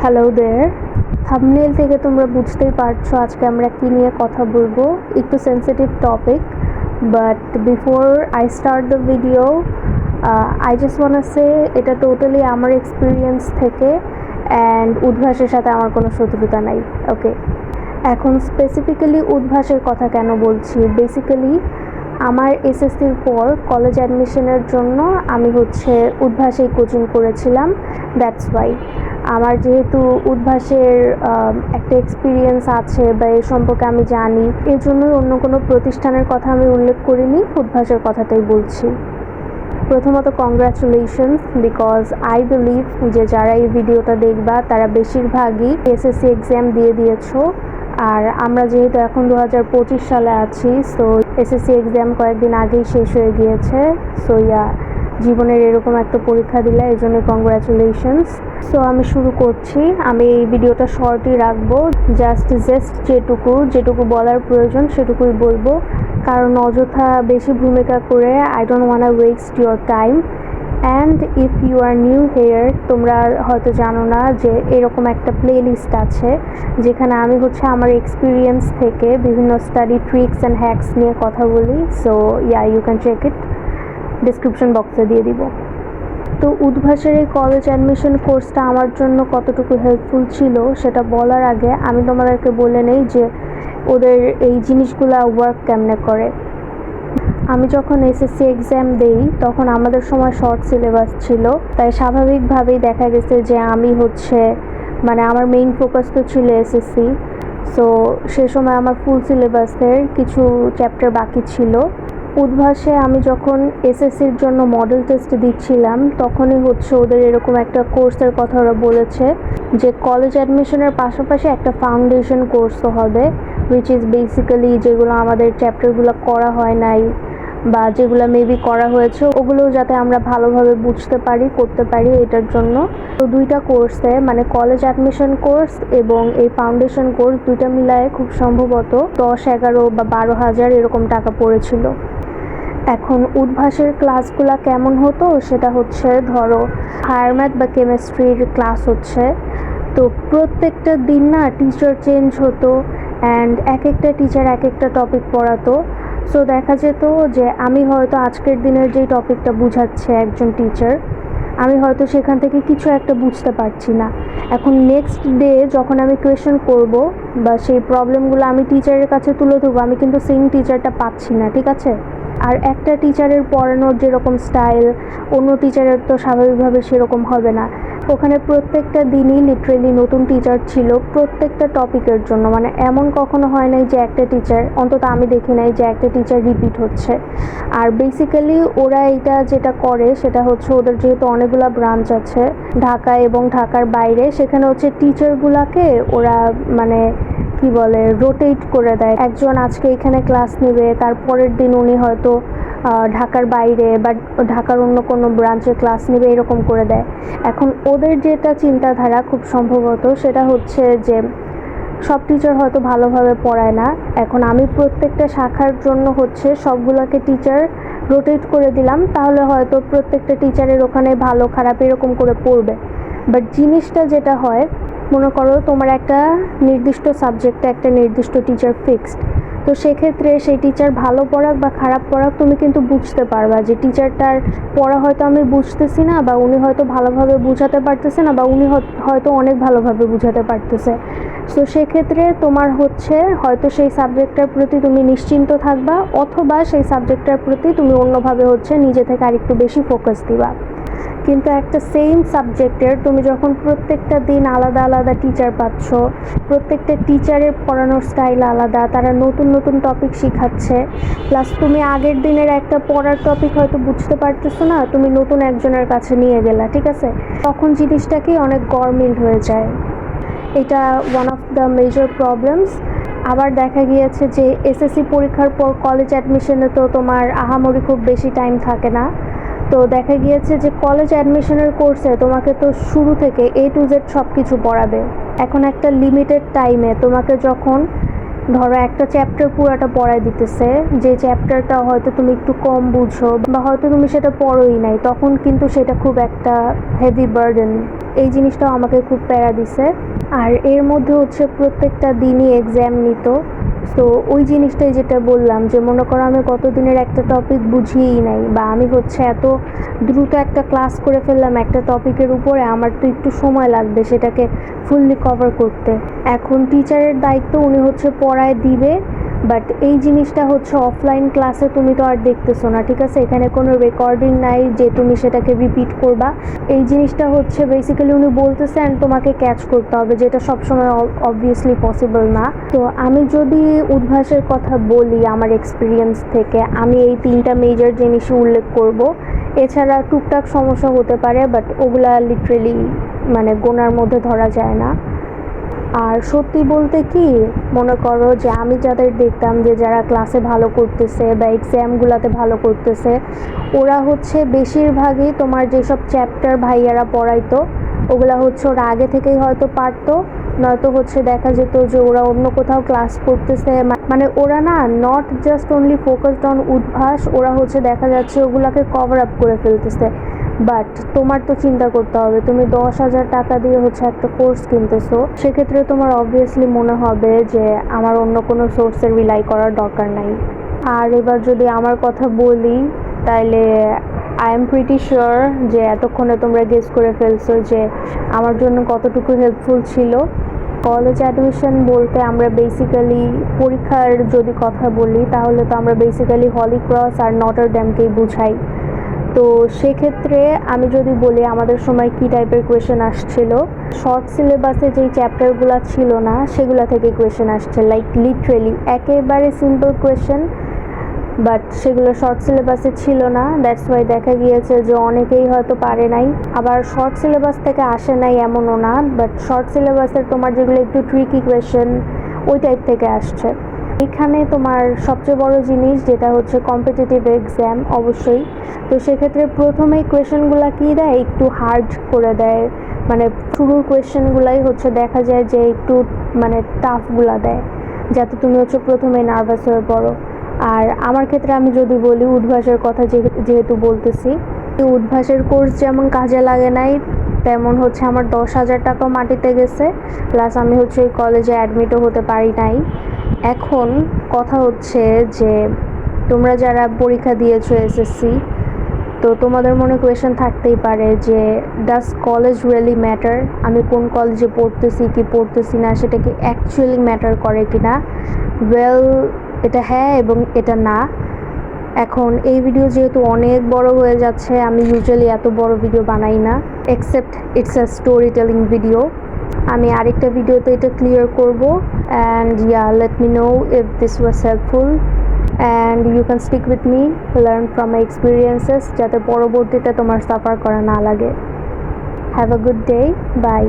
Hello দেয়ার। Thumbnail থেকে তোমরা বুঝতেই পারছো আজকে আমরা কী নিয়ে কথা বলবো। একটু sensitive topic, but before I start the video I just want say এটা টোটালি আমার এক্সপিরিয়েন্স থেকে, অ্যান্ড উদ্ভাসের সাথে আমার কোনো শত্রুতা নাই। ওকে, এখন স্পেসিফিক্যালি উদ্ভাসের কথা কেন বলছি, বেসিক্যালি আমার এসএসসির পর কলেজ অ্যাডমিশনের জন্য আমি উদ্ভাসেই কোচিং করেছিলাম। দ্যাটস ওয়াই আমার যেহেতু উদ্ভাসের একটা এক্সপিরিয়েন্স আছে বা এর সম্পর্কে আমি জানি, এর জন্যই অন্য কোনো প্রতিষ্ঠানের কথা আমি উল্লেখ করিনি, উদ্ভাসের কথাটাই বলছি। প্রথমত কংগ্রাচুলেশনস, বিকজ আই বিলিভ যে যারা এই ভিডিওটা দেখবা তারা বেশিরভাগই এসএসসি এক্সাম দিয়ে দিয়েছো। আর আমরা যেহেতু এখন 2025 সালে আছি, সো এসএসসি এক্সাম কয়েকদিন আগেই শেষ হয়ে গিয়েছে। সো জীবনের এরকম একটা পরীক্ষা দিলে এই জন্য কংগ্রাচুলেশনস। সো আমি শুরু করছি। আমি এই ভিডিওটা শর্টই রাখবো, জাস্ট যেটুকু বলার প্রয়োজন সেটুকুই বলবো, কারণ অযথা বেশি ভূমিকা করে I don't want waste your time. And if you are new here, তোমরা হয়তো জানো না যে এরকম একটা প্লে লিস্ট আছে যেখানে আমি আমার এক্সপিরিয়েন্স থেকে বিভিন্ন স্টাডি ট্রিক্স অ্যান্ড হ্যাকস নিয়ে কথা বলি। So you can check it, description বক্সে দিয়ে দিব। তো উদ্ভাসের এই কলেজ অ্যাডমিশন কোর্সটা আমার জন্য কতটুকু হেল্পফুল ছিল সেটা বলার আগে আমি তোমাদেরকে বলে নেই যে ওদের এই জিনিসগুলো ওয়ার্ক কেমনে করে। আমি যখন এসএসসি এক্সাম দেই তখন আমাদের সময় শর্ট সিলেবাস ছিল, তাই স্বাভাবিকভাবেই দেখা গেছে যে আমি আমার মেইন ফোকাস তো ছিল এসএসসি। সো সে সময় আমার ফুল সিলেবাসের কিছু চ্যাপ্টার বাকি ছিল। উদ্ভাসে আমি যখন এসএসসির জন্য মডেল টেস্ট দিচ্ছিলাম তখনই ওদের এরকম একটা কোর্সের কথা ওরা বলেছে যে কলেজ অ্যাডমিশনের পাশাপাশি একটা ফাউন্ডেশন কোর্সও হবে, উইচ ইজ বেসিক্যালি যেগুলো আমাদের চ্যাপ্টারগুলো করা হয় নাই বা যেগুলো মেবি করা হয়েছে ওগুলোও যাতে আমরা ভালোভাবে বুঝতে পারি, করতে পারি, এটার জন্য। তো দুইটা কোর্সে কলেজ অ্যাডমিশন কোর্স এবং এই ফাউন্ডেশন কোর্স দুইটা মিলায়ে খুব সম্ভবত 10, 11 বা 12,000 এরকম টাকা পড়েছিল। এখন উদ্ভাসের ক্লাসগুলো কেমন হতো সেটা ধরো হায়ার ম্যাথ বা কেমিস্ট্রির ক্লাস তো প্রত্যেকটা দিন না টিচার চেঞ্জ হতো, অ্যান্ড এক একটা টিচার এক একটা টপিক পড়াতো। সো দেখা যেত যে আমি হয়তো আজকের দিনের যেই টপিকটা বুঝাচ্ছে একজন টিচার, আমি হয়তো সেখান থেকে কিছু একটা বুঝতে পারছি না। এখন নেক্সট ডে যখন আমি কোয়েশ্চেন করব বা সেই প্রবলেমগুলো আমি টিচারের কাছে তুলে ধরবো, আমি কিন্তু সেম টিচারটা পাচ্ছি না, ঠিক আছে? আর একটা টিচারের পড়ানোর যেরকম স্টাইল অন্য টিচারের তো স্বাভাবিকভাবে সেরকম হবে না। ওখানে প্রত্যেকটা দিনই লিটারেলি নতুন টিচার ছিল প্রত্যেকটা টপিকের জন্য। এমন কখনো হয় নাই যে একটা টিচার, অন্তত আমি দেখি নাই যে একটা টিচার রিপিট হচ্ছে। আর বেসিক্যালি ওরা এটা যেটা করে সেটা ওদের যেহেতু অনেকগুলো ব্রাঞ্চ আছে ঢাকা এবং ঢাকার বাইরে, সেখানে টিচারগুলোকে ওরা কি বলে রোটেট করে দেয়। একজন আজকে এখানে ক্লাস নেবে, তারপরের দিন উনি হয়তো ঢাকার বাইরে বা ঢাকার অন্য কোনো ব্রাঞ্চে ক্লাস নেবে, এরকম করে দেয়। এখন ওদের যেটা চিন্তাধারা খুব সম্ভবত সেটা যে সব টিচার হয়তো ভালোভাবে পড়ায় না। এখন আমি প্রত্যেকটা শাখার জন্য সবগুলোকে টিচার রোটেট করে দিলাম, তাহলে হয়তো প্রত্যেকটা টিচারের ওখানে ভালো খারাপ এরকম করে পড়বে। বাট জিনিসটা যেটা হয়, মনে করো তোমার একটা নির্দিষ্ট সাবজেক্টে একটা নির্দিষ্ট টিচার ফিক্সড, তো সেক্ষেত্রে সেই টিচার ভালো পড়াক বা খারাপ পড়াক তুমি কিন্তু বুঝতে পারবা যে টিচারটার পড়া হয়তো আমি বুঝতেছি না, বা উনি হয়তো ভালোভাবে বুঝাতে পারতেছে না, বা উনি হয়তো অনেক ভালোভাবে বুঝাতে পারতেছে। সো সেক্ষেত্রে তোমার হয়তো সেই সাবজেক্টটার প্রতি তুমি নিশ্চিন্ত থাকবা, অথবা সেই সাবজেক্টটার প্রতি তুমি অন্যভাবে নিজে থেকে আরেকটু বেশি ফোকাস দিবা। কিন্তু একটা সেম সাবজেক্টের তুমি যখন প্রত্যেকটা দিন আলাদা আলাদা টিচার পাচ্ছ, প্রত্যেকটা টিচারের পড়ানোর স্টাইল আলাদা, তারা নতুন নতুন টপিক শেখাচ্ছে, প্লাস তুমি আগের দিনের একটা পড়ার টপিক হয়তো বুঝতে পারতেছো না, তুমি নতুন একজনের কাছে নিয়ে গেলা, ঠিক আছে? তখন জিনিসটাকেই অনেক গরমিল হয়ে যায়। এটা one of the major problems. আবার দেখা গিয়েছে যে এসএসসি পরীক্ষার পর কলেজ অ্যাডমিশনে তো তোমার আহামরি খুব বেশি টাইম থাকে না। তো দেখা গিয়েছে যে কলেজ অ্যাডমিশনের কোর্সে তোমাকে তো শুরু থেকে A to Z সব কিছু পড়াবে। এখন একটা লিমিটেড টাইমে তোমাকে যখন ধরো একটা চ্যাপ্টার পুরোটা পড়ায় দিতেছে, যে চ্যাপ্টারটা হয়তো তুমি একটু কম বুঝো বা হয়তো তুমি সেটা পড়োই নাই, তখন কিন্তু সেটা খুব একটা হেভি বার্ডেন। এই জিনিসটাও আমাকে খুব প্যারা দিছে। আর এর মধ্যে হচ্ছে প্রত্যেকটা দিনই এক্সাম নিত। সো ওই জিনিসটাই যেটা বললাম যে মনে করো আমি কতদিনের একটা টপিক বুঝিয়েই নাই, বা আমি হচ্ছে এত দ্রুত একটা ক্লাস করে ফেললাম একটা টপিকের উপরে, আমার তো একটু সময় লাগবে সেটাকে ফুললি কভার করতে। এখন টিচারের দায়িত্ব, উনি হচ্ছে পড়ায় দিবে, বাট এই জিনিসটা হচ্ছে অফলাইন ক্লাসে তুমি তো আর দেখতেছো না, ঠিক আছে? এখানে কোনো রেকর্ডিং নাই যে তুমি সেটাকে রিপিট করবা। এই জিনিসটা হচ্ছে বেসিক্যালি উনি বলতেছে অ্যান্ড তোমাকে ক্যাচ করতে হবে, যেটা সবসময় অবভিয়াসলি পসিবল না। তো আমি যদি উদ্ভাসের কথা বলি আমার এক্সপিরিয়েন্স থেকে, আমি এই 3টা মেজর জিনিসই উল্লেখ করব। এছাড়া টুকটাক সমস্যা হতে পারে, বাট ওগুলা লিটারেলি মানে গোনার মধ্যে ধরা যায় না। আর সত্যি বলতে কি, মনে করো যে আমি যাদের দেখতাম যে যারা ক্লাসে ভালো করতেছে বা এক্সামগুলোতে ভালো করতেছে, ওরা হচ্ছে বেশিরভাগই তোমার যেসব চ্যাপ্টার ভাইয়ারা পড়াইতো ওগুলা হচ্ছে ওরা আগে থেকেই হয়তো পারতো, নয়তো হচ্ছে দেখা যেত যে ওরা অন্য কোথাও ক্লাস করতেছে, মানে ওরা না not just only focused on Udvash, ওরা হচ্ছে দেখা যাচ্ছে ওগুলাকে কভার আপ করে ফেলতেছে। বাট তোমার তো চিন্তা করতে হবে, তুমি 10,000 টাকা দিয়ে হচ্ছে একটা কোর্স কিনতেছো, সেক্ষেত্রে তোমার অবভিয়াসলি মনে হবে যে আমার অন্য কোনো সোর্সে রিলাই করার দরকার নাই। আর এবার যদি আমার কথা বলি, তাইলে আই এম প্রিটি শিওর যে এতক্ষণে তোমরা গেস করে ফেলছো যে আমার জন্য কতটুকু হেল্পফুল ছিল। কলেজ অ্যাডমিশন বলতে আমরা বেসিক্যালি পরীক্ষার যদি কথা বলি, তাহলে তো আমরা বেসিক্যালি হলি ক্রস আর নটর ড্যামকেই বুঝাই। তো সেক্ষেত্রে আমি যদি বলি আমাদের সময় কী টাইপের কোয়েশ্চেন আসছিল, শর্ট সিলেবাসে যেই চ্যাপ্টারগুলো ছিল না সেগুলো থেকে কোয়েশ্চেন আসছে, লাইক লিটারেলি একেবারে সিম্পল কোয়েশ্চেন, বাট সেগুলো শর্ট সিলেবাসে ছিল না। দ্যাটস ওয়াই দেখা গিয়েছে যে অনেকেই হয়তো পারে নাই। আবার শর্ট সিলেবাস থেকে আসে নাই এমনও না, বাট শর্ট সিলেবাসের তোমার যেগুলো একটু ট্রিকি কোয়েশ্চেন ওই টাইপ থেকে আসছে। এখানে তোমার সবচেয়ে বড় জিনিস যেটা হচ্ছে কম্পিটিটিভ এক্সাম অবশ্যই। তো সেক্ষেত্রে প্রথমেই কোয়েশ্চেনগুলো কী দেয়, একটু হার্ড করে দেয়, মানে শুরুর কোয়েশ্চেনগুলাই হচ্ছে দেখা যায় যে একটু মানে টাফগুলা দেয়, যাতে তুমি হচ্ছে প্রথমে নার্ভাস হয়ে পড়ো। আর আমার ক্ষেত্রে আমি যদি বলি উদ্ভাসের কথা যেহেতু বলতেছি, উদ্ভাসের কোর্স যেমন কাজে লাগে নাই, তেমন হচ্ছে আমার 10,000 টাকাও মাটিতে গেছে, প্লাস আমি হচ্ছে ওই কলেজে অ্যাডমিটও হতে পারি নাই। এখন কথা হচ্ছে যে তোমরা যারা পরীক্ষা দিয়েছো এসএসসি, তো তোমাদের মনে কোয়েশ্চেন থাকতেই পারে যে ডাজ কলেজ রিয়েলি ম্যাটার, আমি কোন কলেজে পড়তেছি কি পড়তেছি না সেটা কি অ্যাকচুয়ালি ম্যাটার করে কি না। ওয়েল, এটা হ্যাঁ এবং এটা না। এখন এই ভিডিও যেহেতু অনেক বড় হয়ে যাচ্ছে, আমি ইউজুয়ালি এত বড় ভিডিও বানাই না, except it's a story telling video. আমি আরেকটা ভিডিওতে এটা ক্লিয়ার করব। And yeah, let me know if this was helpful and you can stick with me, learn from my experiences, যাতে পরবর্তীতে তোমার সাফার করা না লাগে। Have a good day, by.